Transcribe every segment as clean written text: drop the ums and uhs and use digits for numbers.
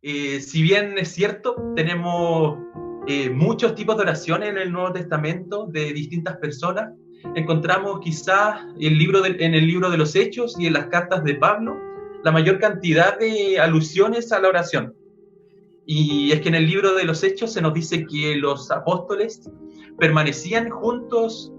Si bien es cierto, tenemos muchos tipos de oraciones en el Nuevo Testamento de distintas personas, encontramos quizás en el libro de los Hechos y en las cartas de Pablo la mayor cantidad de alusiones a la oración. Y es que en el libro de los Hechos se nos dice que los apóstoles permanecían juntos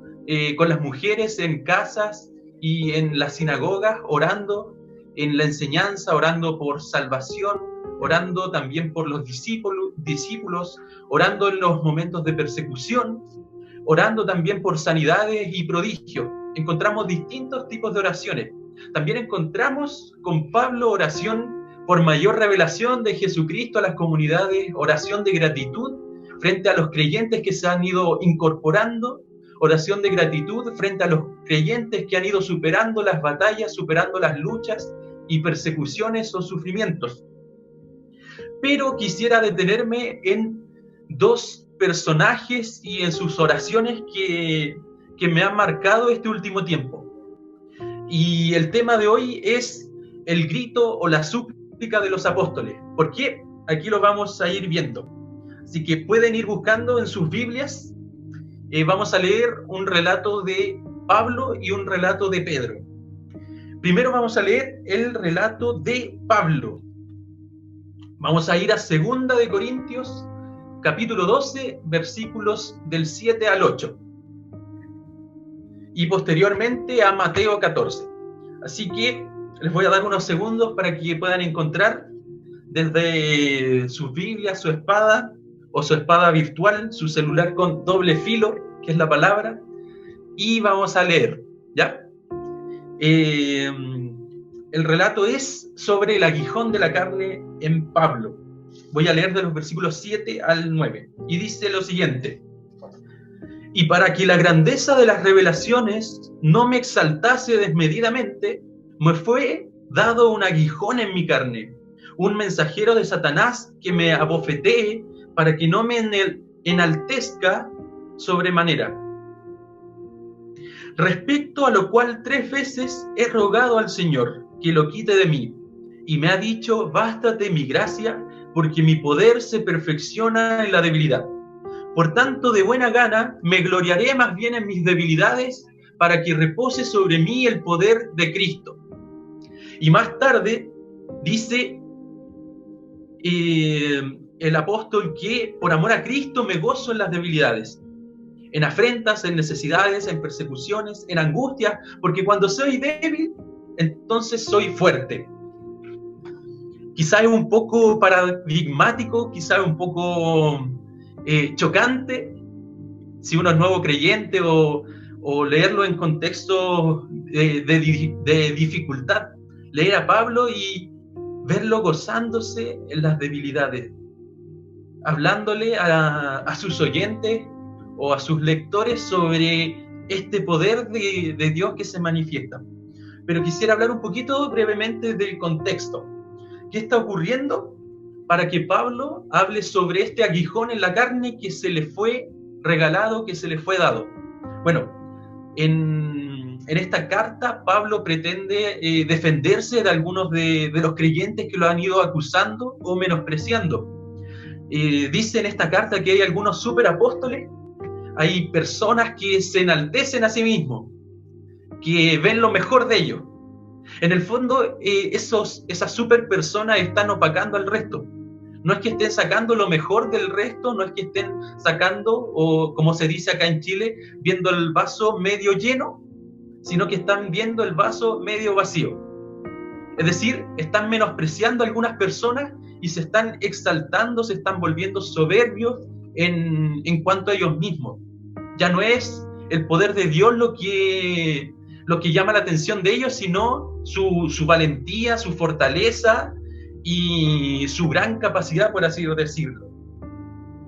con las mujeres en casas y en las sinagogas, orando en la enseñanza, orando por salvación, orando también por los discípulos, orando en los momentos de persecución, orando también por sanidades y prodigios. Encontramos distintos tipos de oraciones. También encontramos con Pablo oración por mayor revelación de Jesucristo a las comunidades, oración de gratitud frente a los creyentes que se han ido incorporando, oración de gratitud frente a los creyentes que han ido superando las batallas, superando las luchas y persecuciones o sufrimientos. Pero quisiera detenerme en dos personajes y en sus oraciones que me han marcado este último tiempo. Y el tema de hoy es el grito o la súplica de los apóstoles. ¿Por qué? Aquí lo vamos a ir viendo. Así que pueden ir buscando en sus Biblias. Vamos a leer un relato de Pablo y un relato de Pedro. Primero vamos a leer el relato de Pablo. Vamos a ir a 2 de Corintios, capítulo 12, versículos del 7 al 8. Y posteriormente a Mateo 14. Así que les voy a dar unos segundos para que puedan encontrar desde sus Biblias, su espada o su espada virtual, su celular con doble filo, que es la palabra, y vamos a leer, ¿ya? El relato es sobre el aguijón de la carne en Pablo. Voy a leer de los versículos 7 al 9, y dice lo siguiente: y para que la grandeza de las revelaciones no me exaltase desmedidamente, me fue dado un aguijón en mi carne, un mensajero de Satanás que me abofetee para que no me enaltezca sobremanera. Respecto a lo cual 3 veces he rogado al Señor que lo quite de mí, y me ha dicho: bástate mi gracia, porque mi poder se perfecciona en la debilidad. Por tanto, de buena gana me gloriaré más bien en mis debilidades, para que repose sobre mí el poder de Cristo. Y más tarde dice el apóstol que por amor a Cristo me gozo en las debilidades, en afrentas, en necesidades, en persecuciones, en angustias, porque cuando soy débil, entonces soy fuerte. Quizá es un poco paradigmático, quizá es un poco chocante si uno es nuevo creyente o leerlo en contexto de dificultad, leer a Pablo y verlo gozándose en las debilidades, hablándole a sus oyentes o a sus lectores sobre este poder de Dios que se manifiesta. Pero quisiera hablar un poquito brevemente del contexto. ¿Qué está ocurriendo para que Pablo hable sobre este aguijón en la carne que se le fue regalado, que se le fue dado? Bueno, en esta carta Pablo pretende defenderse de algunos de los creyentes que lo han ido acusando o menospreciando. Dice en esta carta que hay algunos superapóstoles, hay personas que se enaltecen a sí mismos, que ven lo mejor de ellos. En el fondo, esas super personas están opacando al resto. No es que estén sacando lo mejor del resto, no es que estén sacando, o como se dice acá en Chile, viendo el vaso medio lleno, sino que están viendo el vaso medio vacío. Es decir, están menospreciando a algunas personas y se están exaltando, se están volviendo soberbios en cuanto a ellos mismos. Ya no es el poder de Dios lo que llama la atención de ellos, sino su valentía, su fortaleza y su gran capacidad, por así decirlo.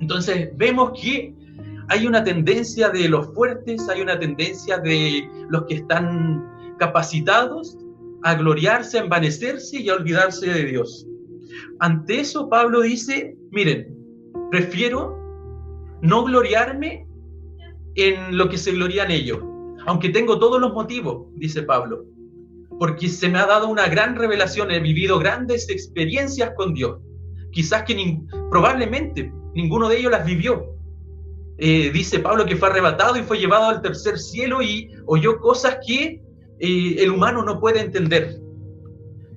Entonces vemos que hay una tendencia de los fuertes, hay una tendencia de los que están capacitados a gloriarse, a envanecerse y a olvidarse de Dios. Ante eso Pablo dice: miren, prefiero no gloriarme en lo que se glorían ellos, aunque tengo todos los motivos, dice Pablo, porque se me ha dado una gran revelación, he vivido grandes experiencias con Dios, quizás probablemente ninguno de ellos las vivió. Dice Pablo que fue arrebatado y fue llevado al tercer cielo y oyó cosas que el humano no puede entender.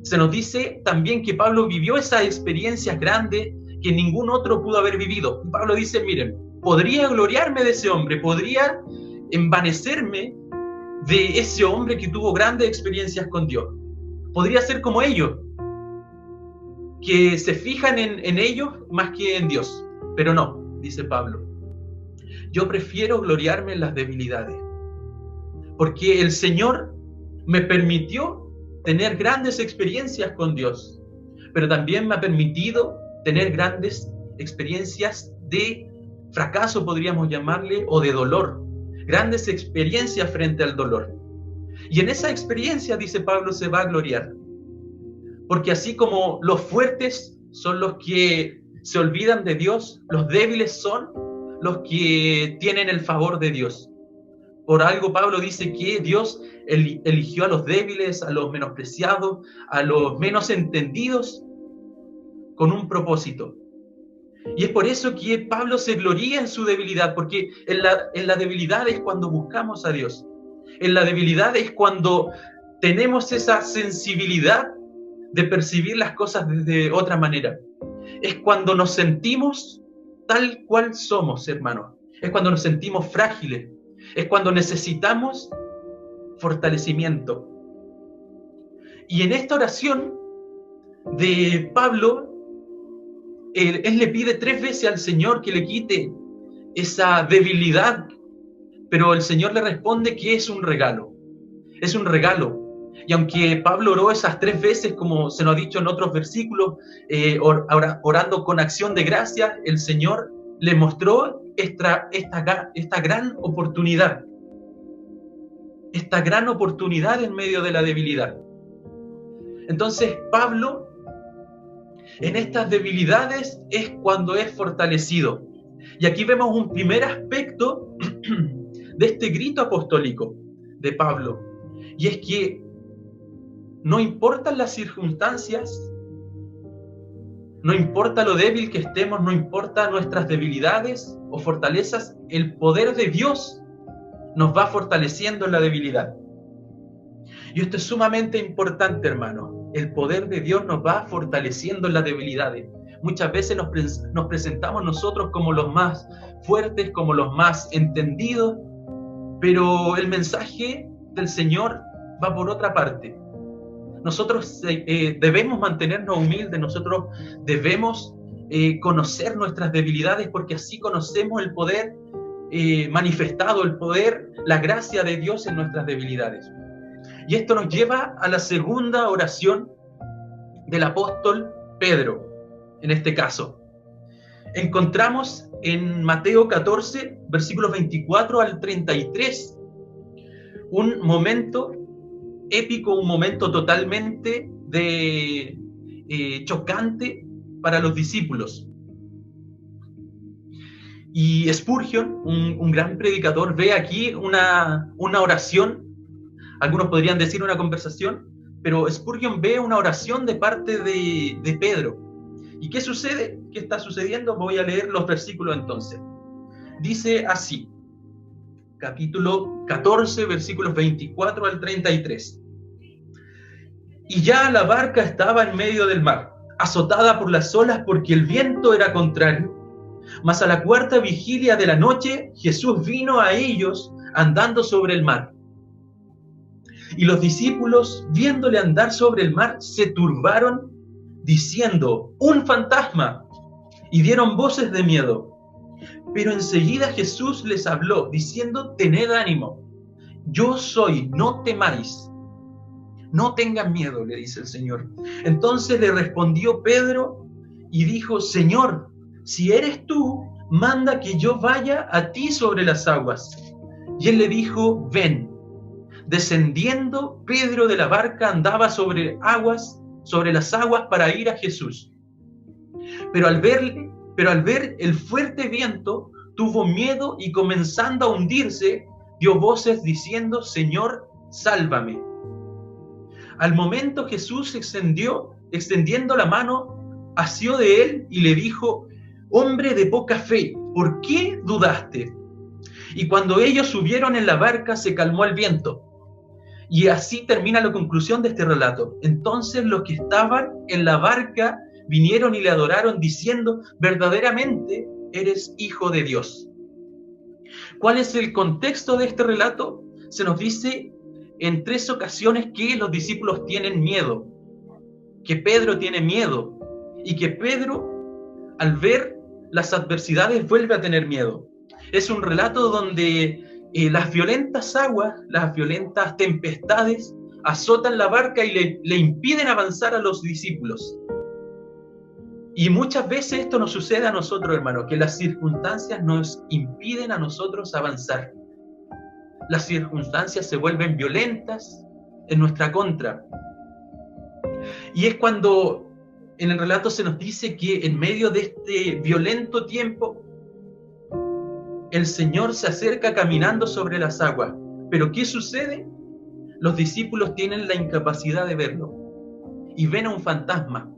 Se nos dice también que Pablo vivió esas experiencias grandes que ningún otro pudo haber vivido. Y Pablo dice, miren, podría gloriarme de ese hombre, podría envanecerme de ese hombre que tuvo grandes experiencias con Dios. Podría ser como ellos, que se fijan en ellos más que en Dios. Pero no, dice Pablo. Yo prefiero gloriarme en las debilidades, porque el Señor me permitió tener grandes experiencias con Dios, pero también me ha permitido tener grandes experiencias de fracaso, podríamos llamarle, o de dolor, grandes experiencias frente al dolor. Y en esa experiencia, dice Pablo, se va a gloriar, porque así como los fuertes son los que se olvidan de Dios, los débiles son los que tienen el favor de Dios. Por algo Pablo dice que Dios eligió a los débiles, a los menospreciados, a los menos entendidos, con un propósito. Y es por eso que Pablo se gloría en su debilidad, porque en la debilidad es cuando buscamos a Dios. En la debilidad es cuando tenemos esa sensibilidad de percibir las cosas de otra manera. Es cuando nos sentimos tal cual somos, hermanos. Es cuando nos sentimos frágiles. Es cuando necesitamos fortalecimiento. Y en esta oración de Pablo, él le pide 3 veces al Señor que le quite esa debilidad, pero el Señor le responde que es un regalo. Es un regalo. Y aunque Pablo oró esas 3 veces, como se nos ha dicho en otros versículos, orando con acción de gracia, el Señor le mostró esta gran oportunidad. Esta gran oportunidad en medio de la debilidad. Entonces, Pablo, en estas debilidades es cuando es fortalecido. Y aquí vemos un primer aspecto de este grito apostólico de Pablo. Y es que no importan las circunstancias, no importa lo débil que estemos, no importa nuestras debilidades o fortalezas, el poder de Dios nos va fortaleciendo en la debilidad. Y esto es sumamente importante, hermano. El poder de Dios nos va fortaleciendo en las debilidades. Muchas veces nos presentamos nosotros como los más fuertes, como los más entendidos, pero el mensaje del Señor va por otra parte. Nosotros debemos mantenernos humildes, nosotros debemos conocer nuestras debilidades, porque así conocemos el poder manifestado, el poder, la gracia de Dios en nuestras debilidades. Y esto nos lleva a la segunda oración del apóstol Pedro, en este caso. Encontramos en Mateo 14, versículos 24 al 33, un momento épico, un momento totalmente chocante para los discípulos. Y Spurgeon, un gran predicador, ve aquí una oración, algunos podrían decir una conversación, pero Spurgeon ve una oración de parte de Pedro. ¿Y qué sucede? ¿Qué está sucediendo? Voy a leer los versículos entonces. Dice así, capítulo 14, versículos 24 al 33. Y ya la barca estaba en medio del mar, azotada por las olas porque el viento era contrario. Mas a la 4ª vigilia de la noche, Jesús vino a ellos andando sobre el mar. Y los discípulos, viéndole andar sobre el mar, se turbaron, diciendo, ¡un fantasma! Y dieron voces de miedo. Pero enseguida Jesús les habló, diciendo, tened ánimo, yo soy, no temáis. No tengan miedo, le dice el Señor. Entonces le respondió Pedro y dijo, Señor, si eres tú, manda que yo vaya a ti sobre las aguas. Y él le dijo, ven. Descendiendo, Pedro de la barca andaba sobre las aguas para ir a Jesús. Pero al ver el fuerte viento, tuvo miedo y comenzando a hundirse, dio voces diciendo, Señor, sálvame. Al momento Jesús extendiendo la mano, asió de él y le dijo: hombre de poca fe, ¿por qué dudaste? Y cuando ellos subieron en la barca, se calmó el viento. Y así termina la conclusión de este relato. Entonces los que estaban en la barca vinieron y le adoraron diciendo: verdaderamente eres hijo de Dios. ¿Cuál es el contexto de este relato? Se nos dice en 3 ocasiones que los discípulos tienen miedo, que Pedro tiene miedo y que Pedro, al ver las adversidades, vuelve a tener miedo. Es un relato donde las violentas aguas, las violentas tempestades azotan la barca y le impiden avanzar a los discípulos. Y muchas veces esto nos sucede a nosotros, hermanos, que las circunstancias nos impiden a nosotros avanzar. Las circunstancias se vuelven violentas en nuestra contra. Y es cuando en el relato se nos dice que en medio de este violento tiempo, el Señor se acerca caminando sobre las aguas. ¿Pero qué sucede? Los discípulos tienen la incapacidad de verlo y ven a un fantasma.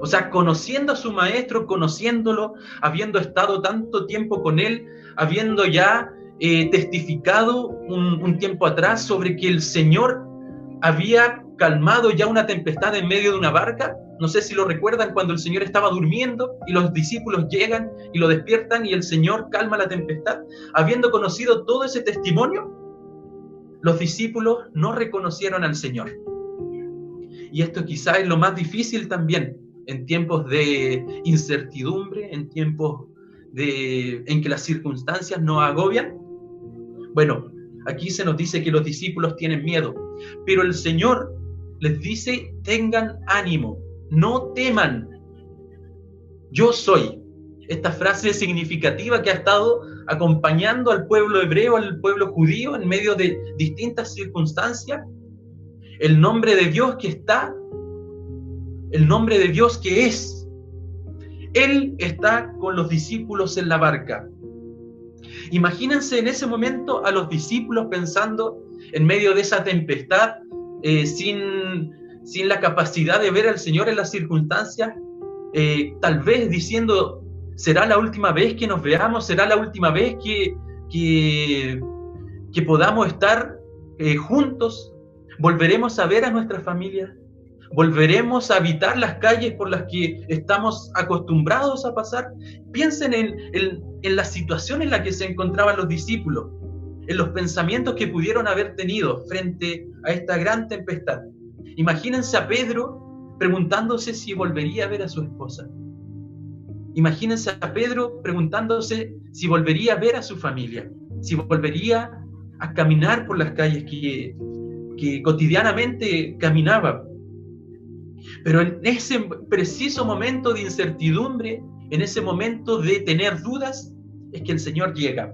O sea, conociendo a su maestro, conociéndolo, habiendo estado tanto tiempo con él, habiendo ya testificado un tiempo atrás sobre que el Señor había calmado ya una tempestad en medio de una barca. No sé si lo recuerdan, cuando el Señor estaba durmiendo y los discípulos llegan y lo despiertan y el Señor calma la tempestad. Habiendo conocido todo ese testimonio, los discípulos no reconocieron al Señor. Y esto quizá es lo más difícil también en tiempos de incertidumbre, en tiempos en que las circunstancias nos agobian. Bueno, aquí se nos dice que los discípulos tienen miedo, pero el Señor les dice: tengan ánimo, no teman, yo soy. Esta frase significativa que ha estado acompañando al pueblo hebreo, al pueblo judío, en medio de distintas circunstancias. El nombre de Dios que está, el nombre de Dios que es. Él está con los discípulos en la barca. Imagínense en ese momento a los discípulos pensando en medio de esa tempestad, sin la capacidad de ver al Señor en las circunstancias, tal vez diciendo: ¿será la última vez que nos veamos? ¿Será la última vez que podamos estar juntos? ¿Volveremos a ver a nuestra familia? ¿Volveremos a habitar las calles por las que estamos acostumbrados a pasar? Piensen en la situación en la que se encontraban los discípulos, en los pensamientos que pudieron haber tenido frente a esta gran tempestad. Imagínense a Pedro preguntándose si volvería a ver a su esposa. Imagínense a Pedro preguntándose si volvería a ver a su familia, si volvería a caminar por las calles que cotidianamente caminaba. Pero en ese preciso momento de incertidumbre, en ese momento de tener dudas, es que el Señor llega.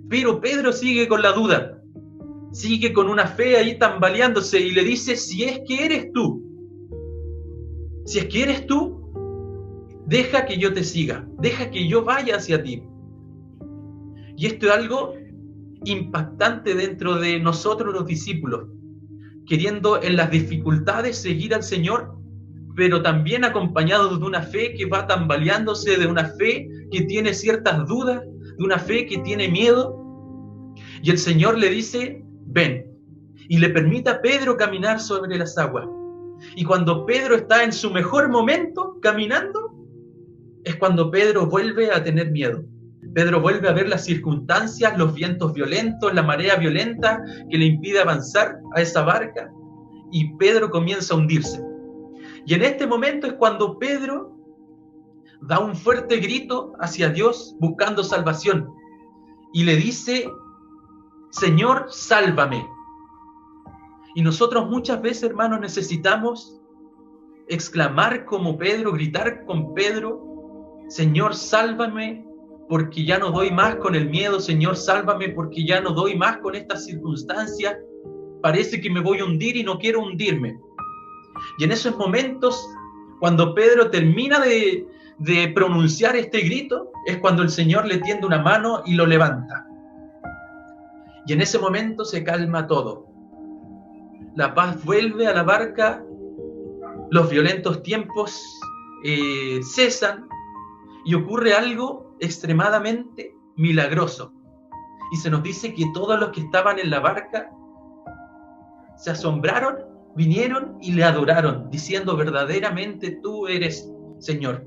Pero Pedro sigue con la duda, sigue con una fe ahí tambaleándose y le dice: si es que eres tú, deja que yo te siga, deja que yo vaya hacia ti. Y esto es algo impactante dentro de nosotros los discípulos, queriendo en las dificultades seguir al Señor, pero también acompañados de una fe que va tambaleándose, de una fe que tiene ciertas dudas, de una fe que tiene miedo. Y el Señor le dice: ven, y le permite a Pedro caminar sobre las aguas. Y cuando Pedro está en su mejor momento caminando, es cuando Pedro vuelve a tener miedo. Pedro vuelve a ver las circunstancias, los vientos violentos, la marea violenta que le impide avanzar a esa barca, y Pedro comienza a hundirse. Y en este momento es cuando Pedro da un fuerte grito hacia Dios buscando salvación y le dice: Señor, sálvame. Y nosotros muchas veces, hermanos, necesitamos exclamar como Pedro, gritar con Pedro: Señor, sálvame, porque ya no doy más con el miedo. Señor, sálvame, porque ya no doy más con estas circunstancias. Parece que me voy a hundir y no quiero hundirme. Y en esos momentos, cuando Pedro termina de pronunciar este grito, es cuando el Señor le tiende una mano y lo levanta. Y en ese momento se calma todo. La paz vuelve a la barca los violentos tiempos cesan y ocurre algo extremadamente milagroso. Y se nos dice que todos los que estaban en la barca se asombraron, vinieron y le adoraron, diciendo: verdaderamente tú eres Señor.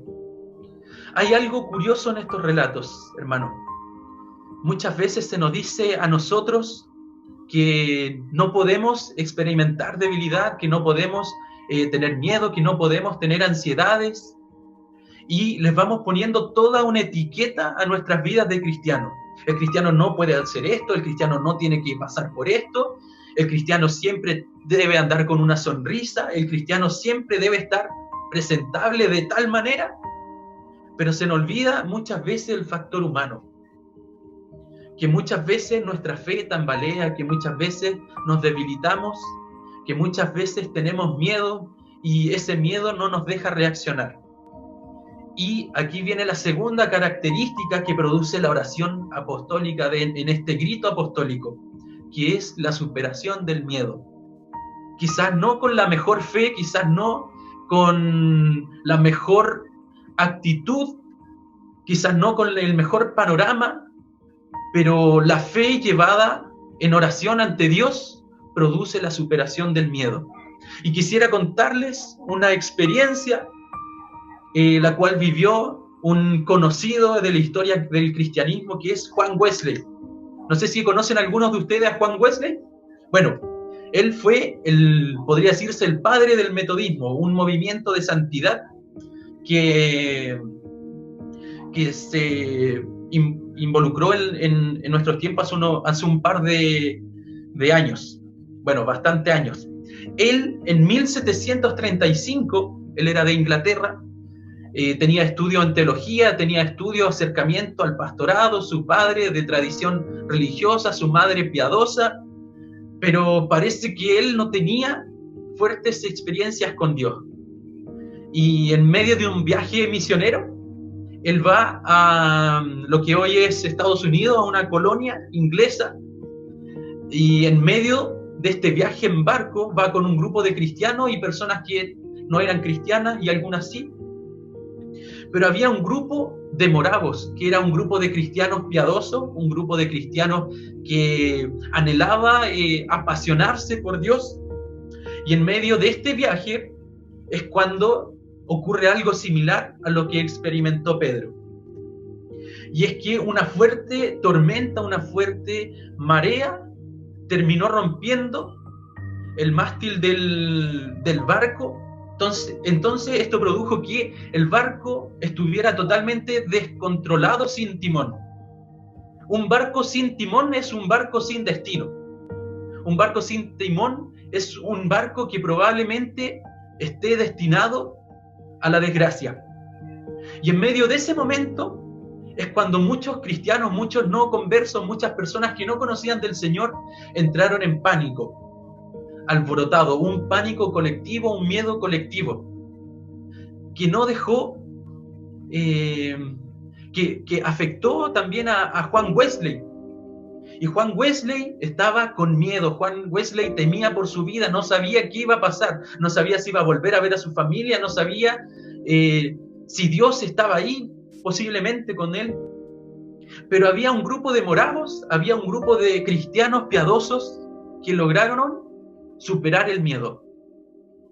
Hay algo curioso en estos relatos, hermano. Muchas veces se nos dice a nosotros que no podemos experimentar debilidad, que no podemos tener miedo, que no podemos tener ansiedades, y les vamos poniendo toda una etiqueta a nuestras vidas de cristiano. El cristiano no puede hacer esto, el cristiano no tiene que pasar por esto, el cristiano siempre debe andar con una sonrisa, el cristiano siempre debe estar presentable de tal manera, pero se nos olvida muchas veces el factor humano, que muchas veces nuestra fe tambalea, que muchas veces nos debilitamos, que muchas veces tenemos miedo y ese miedo no nos deja reaccionar. Y aquí viene la segunda característica que produce la oración apostólica en este grito apostólico, que es la superación del miedo. Quizás no con la mejor fe, quizás no con la mejor actitud, quizás no con el mejor panorama, pero la fe llevada en oración ante Dios produce la superación del miedo. Y quisiera contarles una experiencia la cual vivió un conocido de la historia del cristianismo, que es Juan Wesley. No sé si conocen algunos de ustedes a Juan Wesley. Bueno, él fue, podría decirse, el padre del metodismo, un movimiento de santidad que se involucró en nuestros tiempos hace un par de años, bueno, bastante años. Él, en 1735, él era de Inglaterra, tenía estudio en teología, tenía estudio, acercamiento al pastorado, su padre de tradición religiosa, su madre piadosa, pero parece que él no tenía fuertes experiencias con Dios. Y en medio de un viaje misionero, él va a lo que hoy es Estados Unidos, a una colonia inglesa, y en medio de este viaje en barco va con un grupo de cristianos y personas que no eran cristianas y algunas sí. Pero había un grupo de moravos, que era un grupo de cristianos piadosos, un grupo de cristianos que anhelaba apasionarse por Dios. Y en medio de este viaje es cuando ocurre algo similar a lo que experimentó Pedro. Y es que una fuerte tormenta, una fuerte marea terminó rompiendo el mástil del barco. Entonces esto produjo que el barco estuviera totalmente descontrolado, sin timón. Un barco sin timón es un barco sin destino. Un barco sin timón es un barco que probablemente esté destinado a la desgracia. Y en medio de ese momento es cuando muchos cristianos, muchos no conversos, muchas personas que no conocían del Señor entraron en pánico, alborotado, un pánico colectivo, un miedo colectivo, que no dejó, que afectó también a Juan Wesley. Y Juan Wesley estaba con miedo, Juan Wesley temía por su vida, no sabía qué iba a pasar, no sabía si iba a volver a ver a su familia, no sabía si Dios estaba ahí, posiblemente con él. Pero había un grupo de moravos, había un grupo de cristianos piadosos que lograron superar el miedo.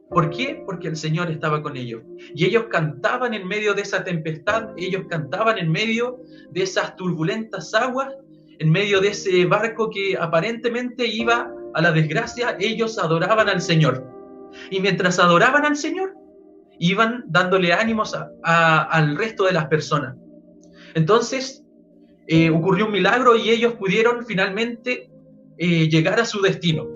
¿Por qué? Porque el Señor estaba con ellos. Y ellos cantaban en medio de esa tempestad, ellos cantaban en medio de esas turbulentas aguas, en medio de ese barco que aparentemente iba a la desgracia, ellos adoraban al Señor. Y mientras adoraban al Señor, iban dándole ánimos al resto de las personas. Entonces, ocurrió un milagro y ellos pudieron finalmente llegar a su destino.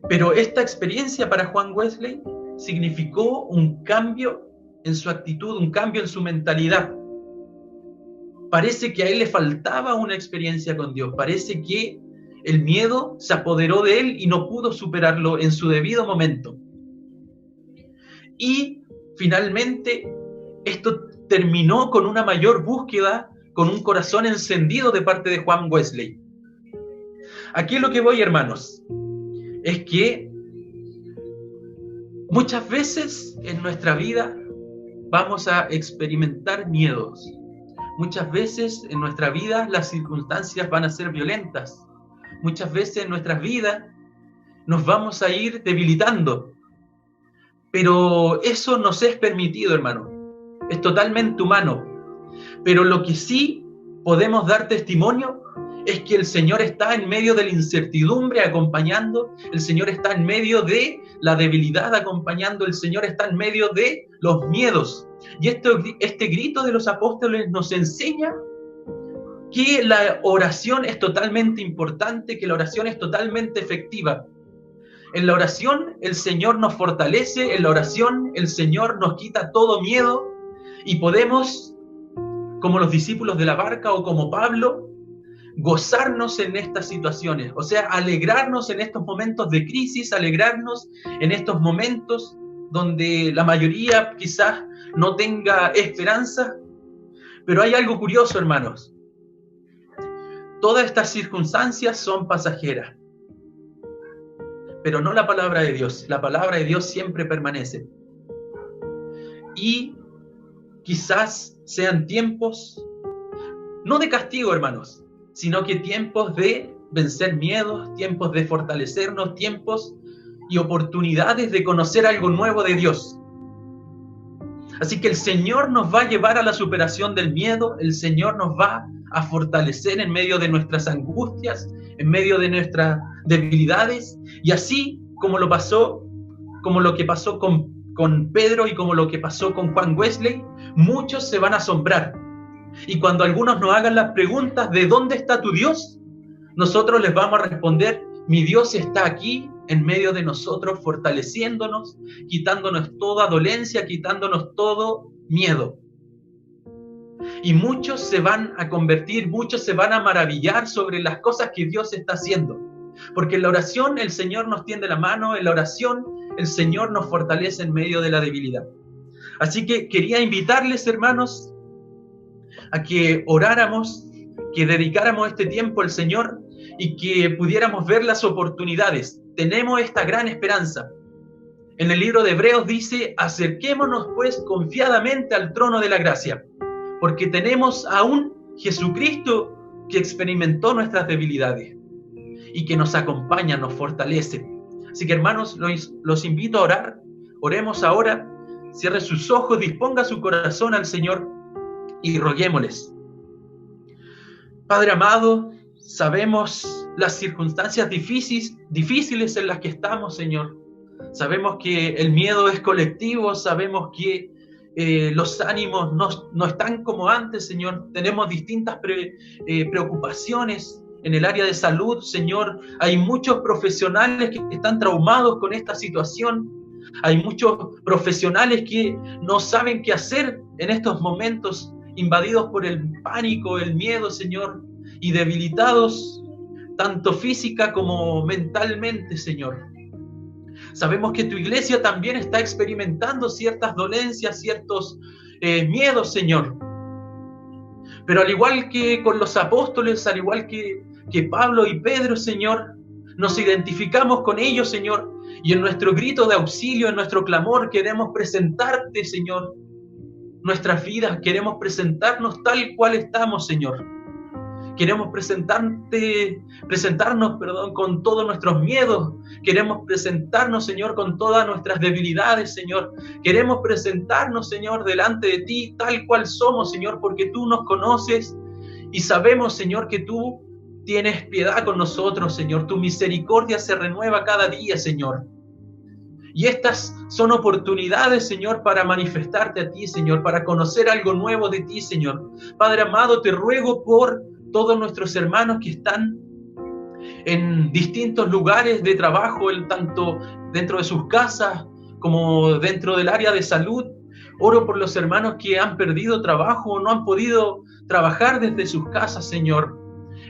Pero esta experiencia para Juan Wesley significó un cambio en su actitud, un cambio en su mentalidad. Parece que a él le faltaba una experiencia con Dios. Parece que el miedo se apoderó de él y no pudo superarlo en su debido momento. Y finalmente esto terminó con una mayor búsqueda, con un corazón encendido de parte de Juan Wesley. Aquí es lo que voy, hermanos, es que Muchas veces en nuestra vida vamos a experimentar miedos. Muchas veces en nuestra vida las circunstancias van a ser violentas. Muchas veces en nuestras vidas nos vamos a ir debilitando. Pero eso nos es permitido, hermano. Es totalmente humano. Pero lo que sí podemos dar testimonio es que el Señor está en medio de la incertidumbre acompañando, el Señor está en medio de la debilidad acompañando, el Señor está en medio de los miedos. Y este grito de los apóstoles nos enseña que la oración es totalmente importante, que la oración es totalmente efectiva. En la oración el Señor nos fortalece, en la oración el Señor nos quita todo miedo y podemos, como los discípulos de la barca o como Pablo, gozarnos en estas situaciones, o sea, alegrarnos en estos momentos de crisis, alegrarnos en estos momentos donde la mayoría quizás no tenga esperanza. Pero hay algo curioso, hermanos. Todas estas circunstancias son pasajeras, pero no la palabra de Dios. La palabra de Dios siempre permanece. Y quizás sean tiempos, no de castigo, hermanos, sino que tiempos de vencer miedos, tiempos de fortalecernos, tiempos y oportunidades de conocer algo nuevo de Dios. Así que el Señor nos va a llevar a la superación del miedo, el Señor nos va a fortalecer en medio de nuestras angustias, en medio de nuestras debilidades, y así como lo que pasó con Pedro y como lo que pasó con Juan Wesley, muchos se van a asombrar. Y cuando algunos nos hagan las preguntas de ¿dónde está tu Dios?, nosotros les vamos a responder: mi Dios está aquí en medio de nosotros, fortaleciéndonos, quitándonos toda dolencia, quitándonos todo miedo. Y muchos se van a convertir, muchos se van a maravillar sobre las cosas que Dios está haciendo. Porque en la oración el Señor nos tiende la mano, en la oración el Señor nos fortalece en medio de la debilidad. Así que quería invitarles, hermanos, a que oráramos, que dedicáramos este tiempo al Señor y que pudiéramos ver las oportunidades. Tenemos esta gran esperanza. En el libro de Hebreos dice: acerquémonos pues confiadamente al trono de la gracia, porque tenemos a un Jesucristo que experimentó nuestras debilidades y que nos acompaña, nos fortalece. Así que, hermanos, los invito a orar. Oremos ahora. Cierre sus ojos, disponga su corazón al Señor y roguémosles. Padre amado, sabemos las circunstancias difíciles en las que estamos, Señor. Sabemos que el miedo es colectivo, sabemos que los ánimos no están como antes, Señor. Tenemos distintas preocupaciones en el área de salud, Señor. Hay muchos profesionales que están traumados con esta situación. Hay muchos profesionales que no saben qué hacer en estos momentos, invadidos por el pánico, el miedo, Señor, y debilitados tanto física como mentalmente, Señor. Sabemos que tu iglesia también está experimentando ciertas dolencias, ciertos miedos, Señor. Pero al igual que con los apóstoles, al igual que Pablo y Pedro, Señor, nos identificamos con ellos, Señor, y en nuestro grito de auxilio, en nuestro clamor, queremos presentarte, Señor, nuestras vidas, queremos presentarnos tal cual estamos, Señor. Queremos presentarnos, con todos nuestros miedos. Queremos presentarnos, Señor, con todas nuestras debilidades, Señor. Queremos presentarnos, Señor, delante de ti, tal cual somos, Señor, porque tú nos conoces y sabemos, Señor, que tú tienes piedad con nosotros, Señor. Tu misericordia se renueva cada día, Señor. Y estas son oportunidades, Señor, para manifestarte a ti, Señor, para conocer algo nuevo de ti, Señor. Padre amado, te ruego por todos nuestros hermanos que están en distintos lugares de trabajo, tanto dentro de sus casas como dentro del área de salud. Oro por los hermanos que han perdido trabajo o no han podido trabajar desde sus casas, Señor.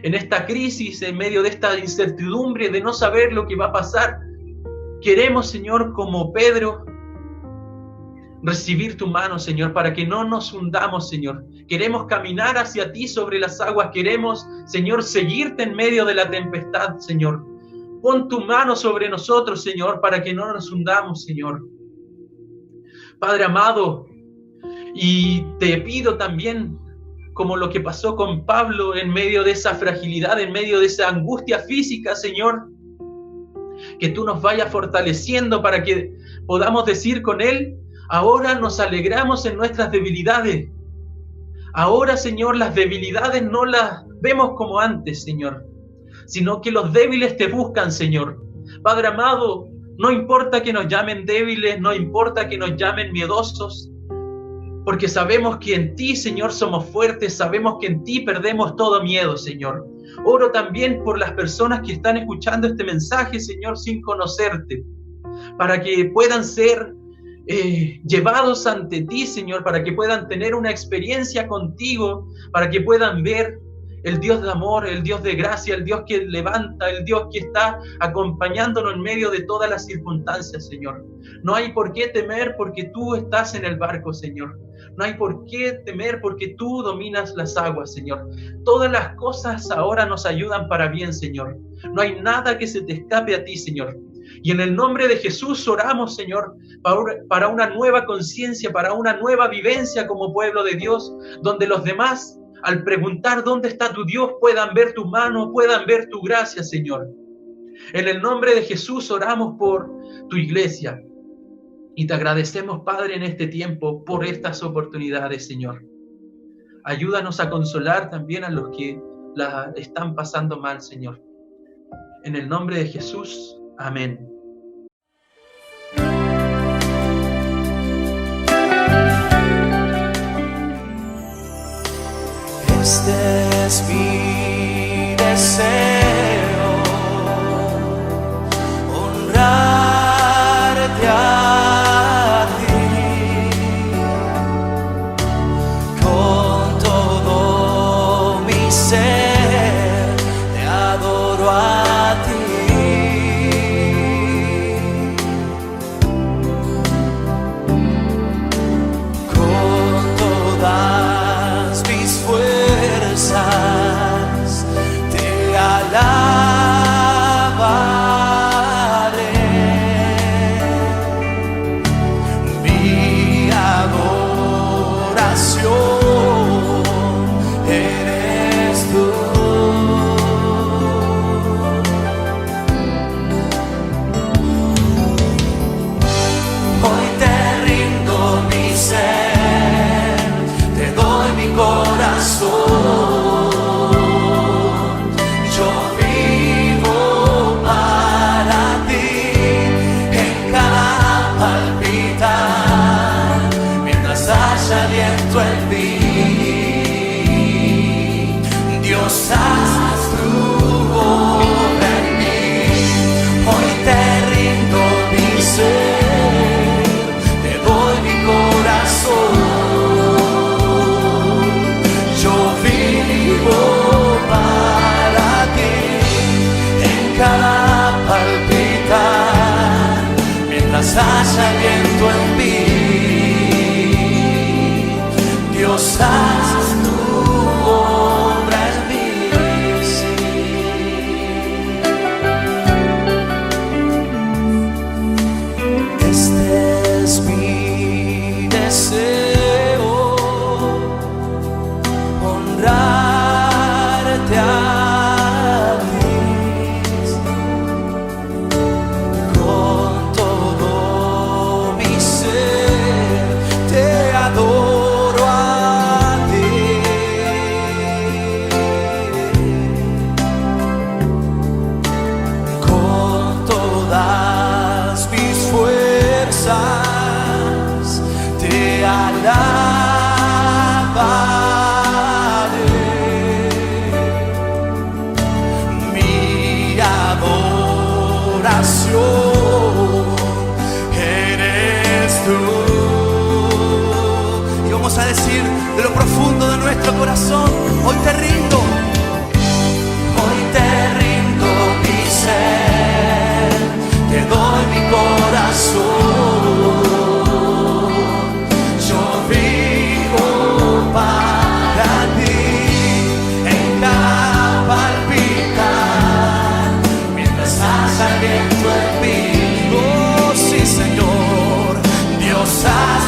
En esta crisis, en medio de esta incertidumbre de no saber lo que va a pasar, queremos, Señor, como Pedro, recibir tu mano, Señor, para que no nos hundamos, Señor. Queremos caminar hacia ti sobre las aguas. Queremos, Señor, seguirte en medio de la tempestad, Señor. Pon tu mano sobre nosotros, Señor, para que no nos hundamos, Señor. Padre amado, y te pido también, como lo que pasó con Pablo en medio de esa fragilidad, en medio de esa angustia física, Señor, que tú nos vayas fortaleciendo para que podamos decir con Él: ahora nos alegramos en nuestras debilidades. Ahora, Señor, las debilidades no las vemos como antes, Señor, sino que los débiles te buscan, Señor. Padre amado, no importa que nos llamen débiles, no importa que nos llamen miedosos, porque sabemos que en ti, Señor, somos fuertes, sabemos que en ti perdemos todo miedo, Señor. Oro también por las personas que están escuchando este mensaje, Señor, sin conocerte, para que puedan ser llevados ante ti, Señor, para que puedan tener una experiencia contigo, para que puedan ver el Dios de amor, el Dios de gracia, el Dios que levanta, el Dios que está acompañándonos en medio de todas las circunstancias, Señor. No hay por qué temer porque tú estás en el barco, Señor. No hay por qué temer porque tú dominas las aguas, Señor. Todas las cosas ahora nos ayudan para bien, Señor. No hay nada que se te escape a ti, Señor. Y en el nombre de Jesús oramos, Señor, para una nueva conciencia, para una nueva vivencia como pueblo de Dios, donde los demás, al preguntar dónde está tu Dios, puedan ver tu mano, puedan ver tu gracia, Señor. En el nombre de Jesús oramos por tu iglesia. Y te agradecemos, Padre, en este tiempo por estas oportunidades, Señor. Ayúdanos a consolar también a los que la están pasando mal, Señor. En el nombre de Jesús, amén. Este es mi deseo, honrarte a ti, con todo mi ser, te adoro a ti. Con todas mis fuerzas te alabaré. Mi adoración eres tú. Hoy te rindo mi ser, te doy mi corazón. Yo vivo para ti en cada palpitar, mientras haya aliento en mí. Dios, haz tu obra en mí. Hoy te rindo mi ser, te doy mi corazón. Yo vivo para ti en cada palpitar, mientras haya aliento en mí. Dios, haz tu obra en mí. Este es mi deseo, honrarte a ti, con todo mi ser, te adoro a ti. Con todas mis fuerzas te alabaré. Mi adoración eres tú. Y vamos a decir de lo profundo de nuestro corazón: hoy te rindo. Hoy te rindo mi ser, te doy mi corazón. Yo vivo para ti en cada palpitar, mientras haya aliento en mí. Oh sí, Señor, Dios, haz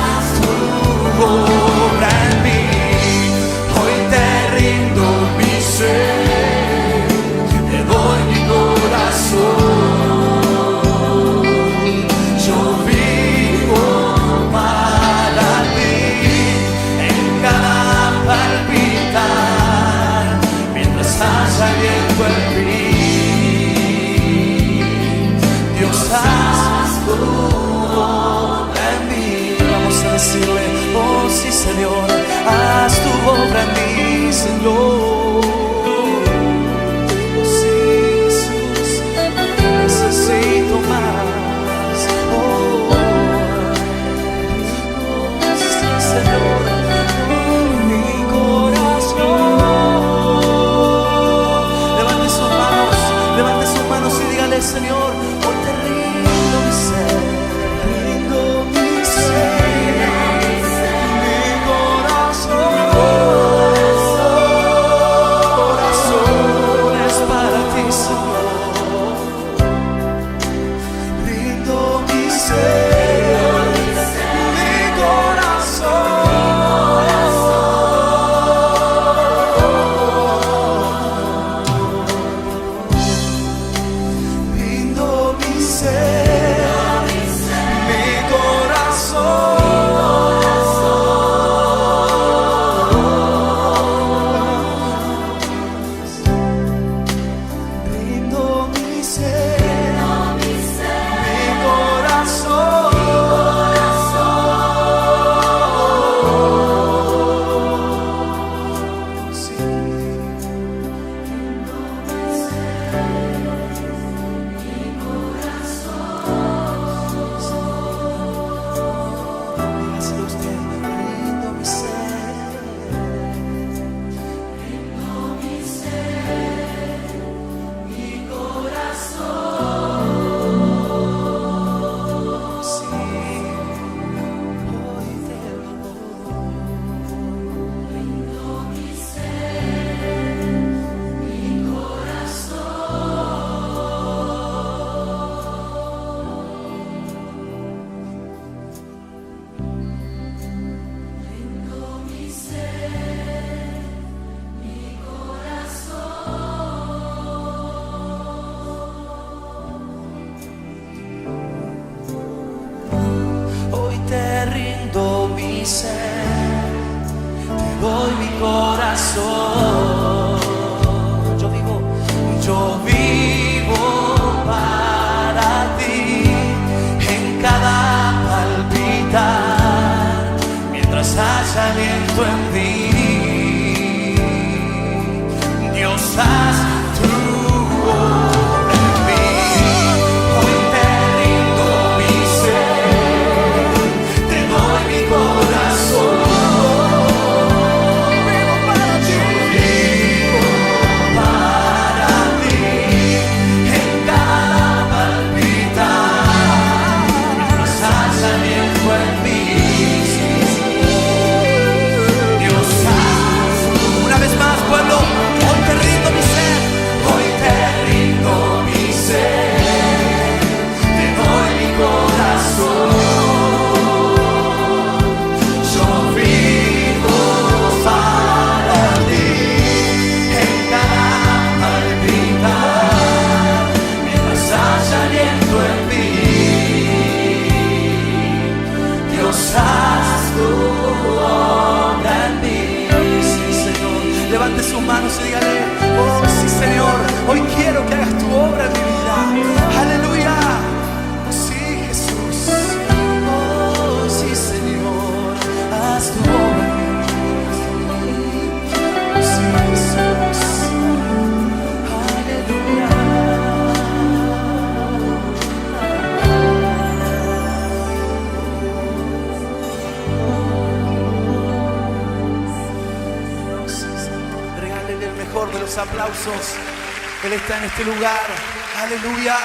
doy mi corazón. Yo vivo para ti en cada palpitar, mientras haya aliento en mí. Dios, haz tu obra en mí. Hoy te rindo mi ser, te doy mi corazón. Levante sus manos y dígale: oh sí, Señor, hoy quiero que hagas tu obra en mi vida. Aleluya. Oh sí, Jesús. Oh sí, Señor, haz tu obra en mí. Oh sí, Jesús. Aleluya. De los aplausos. Él está en este lugar. Aleluya.